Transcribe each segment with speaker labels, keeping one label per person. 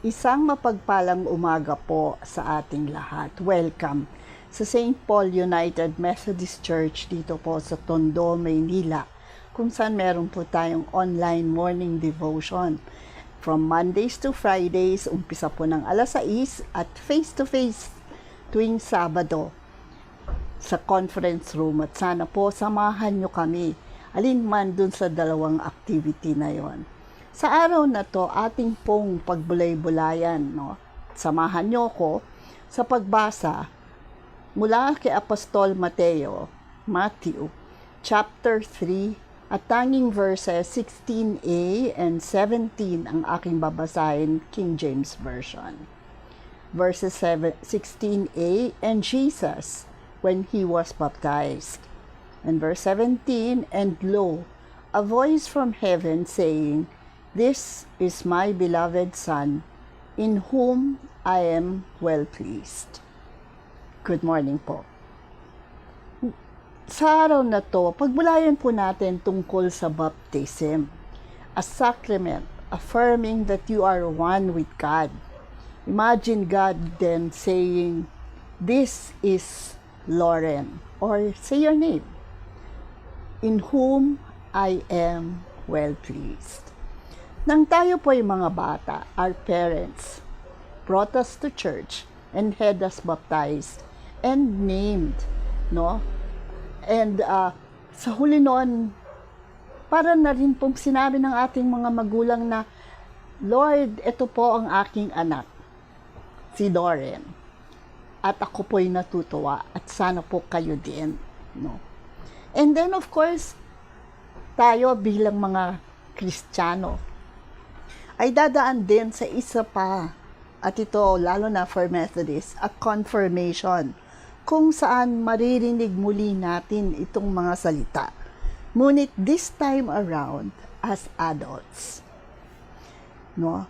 Speaker 1: Isang mapagpalang umaga po sa ating lahat. Welcome sa St. Paul United Methodist Church dito po sa Tondo, Maynila, kung saan meron po tayong online morning devotion. From Mondays to Fridays, umpisa po ng alas 6 at face-to-face tuwing Sabado sa conference room. At sana po samahan nyo kami alinman dun sa dalawang activity na yon. Sa araw na to, ating pong pagbulay-bulayan, no? Samahan niyo ko sa pagbasa mula kay Apostol Matthew, chapter 3, at tanging verses 16a and 17 ang aking babasahin, King James Version. Verses 16a, and Jesus, when he was baptized. And verse 17, and lo, a voice from heaven saying, "This is my beloved Son, in whom I am well pleased." Good morning po. Sa araw na to, pagbulayan po natin tungkol sa baptism, a sacrament affirming that you are one with God. Imagine God then saying, "This is Lauren," or say your name, "in whom I am well pleased." Nang tayo po ay mga bata, our parents brought us to church and had us baptized and named, no? And sa huli noon, para na rin pong sinabi ng ating mga magulang na, "Lord, ito po ang aking anak, si Lauren. At ako po'y natutuwa at sana po kayo din." No? And then of course, tayo bilang mga Kristiyano, ay dadaan din sa isa pa, at ito lalo na for Methodist, a confirmation, kung saan maririnig muli natin itong mga salita. Ngunit this time around as adults. No?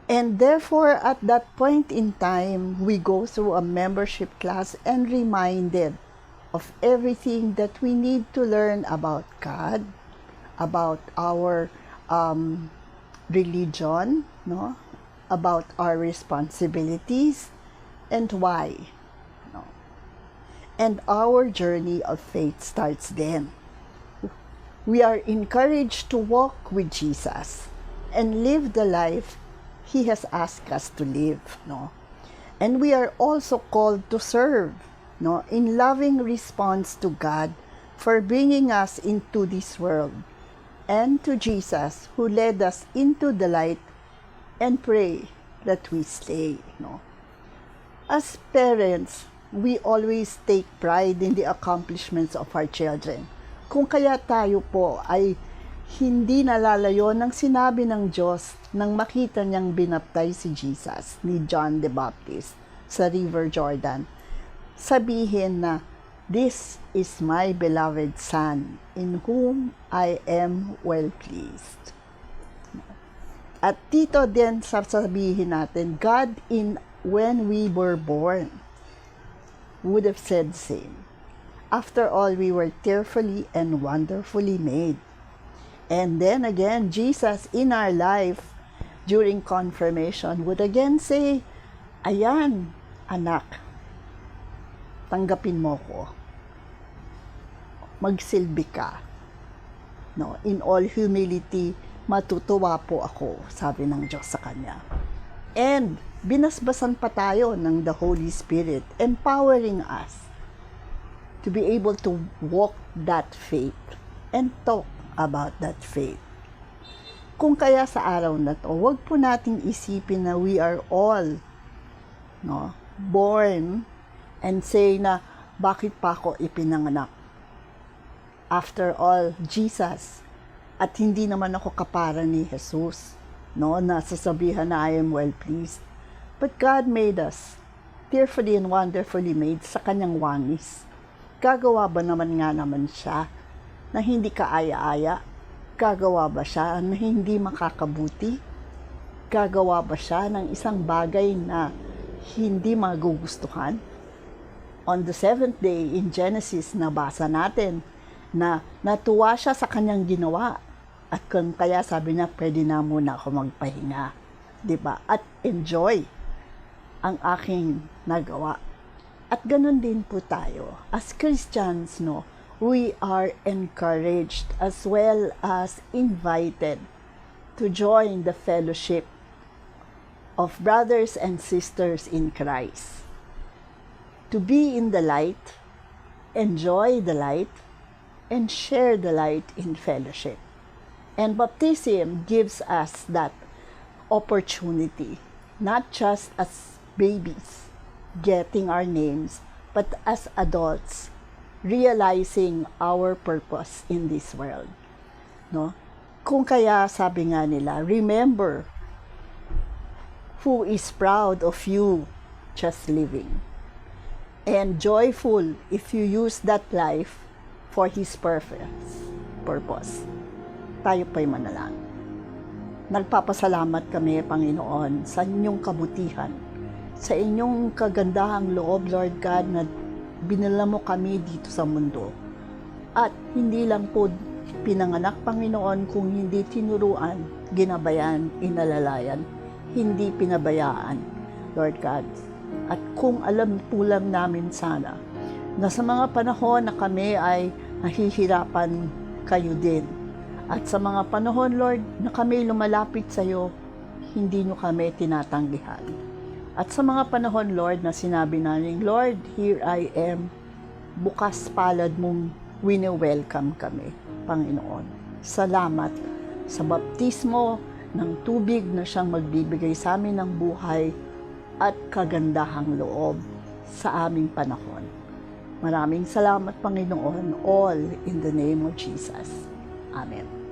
Speaker 1: And therefore, at that point in time, we go through a membership class and reminded of everything that we need to learn about God, about our religion, no? About our responsibilities and why. No? And our journey of faith starts then. We are encouraged to walk with Jesus and live the life He has asked us to live. No? And we are also called to serve, no? In loving response to God for bringing us into this world, and to Jesus who led us into the light, and pray that we stay. No? As parents, we always take pride in the accomplishments of our children. Kung kaya tayo po ay hindi nalalayo ng sinabi ng Diyos nang makita niyang binaptize si Jesus ni John the Baptist sa River Jordan. Sabihin na, "This is my beloved Son, in whom I am well pleased." At dito din sasabihin natin, God when we were born would have said the same. After all, we were tearfully and wonderfully made. And then again, Jesus in our life during confirmation would again say, "Ayan, anak, tanggapin mo ko. Magsilbi ka." No, in all humility, matutuwa po ako, sabi ng Diyos sa kanya. And binasbasan pa tayo ng the Holy Spirit, empowering us to be able to walk that faith and talk about that faith. Kung kaya sa araw na to, wag po nating isipin na we are all, no, born and say na, "Bakit pa ako ipinanganak? After all, Jesus, at hindi naman ako kapara ni Jesus, no, nasasabihan na I am well pleased." But God made us tearfully and wonderfully made sa kanyang wangis. Gagawa ba naman nga naman siya na hindi kaaya-aya? Gagawa ba siya na hindi makakabuti? Gagawa ba siya ng isang bagay na hindi magugustuhan? On the seventh day in Genesis, nabasa natin na natuwa siya sa kanyang ginawa. At kung kaya sabi niya, "Pwede na muna ako magpahinga." 'di ba? At enjoy ang aking nagawa. At ganun din po tayo. As Christians, no, we are encouraged as well as invited to join the fellowship of brothers and sisters in Christ. To be in the light, enjoy the light, and share the light in fellowship. And baptism gives us that opportunity, not just as babies getting our names, but as adults realizing our purpose in this world. No? Kung kaya sabi nga nila, remember who is proud of you just living. And joyful if you use that life for His purpose. Tayo po'y manalangin. Nagpapasalamat kami, Panginoon, sa inyong kabutihan, sa inyong kagandahang loob, Lord God, na binala mo kami dito sa mundo. At hindi lang po pinanganak, Panginoon, kung hindi tinuruan, ginabayan, inalalayan, hindi pinabayaan, Lord God. At kung alam po lang namin sana, na sa mga panahon na kami ay nahihirapan, kayo din. At sa mga panahon, Lord, na kami lumalapit sa iyo, hindi nyo kami tinatanggihan. At sa mga panahon, Lord, na sinabi namin, Lord, here I am, bukas palad mong wini-welcome kami, Panginoon. Salamat sa baptismo ng tubig na siyang magbibigay sa amin ng buhay at kagandahang loob sa aming panahon. Maraming salamat, Panginoon, all in the name of Jesus. Amen.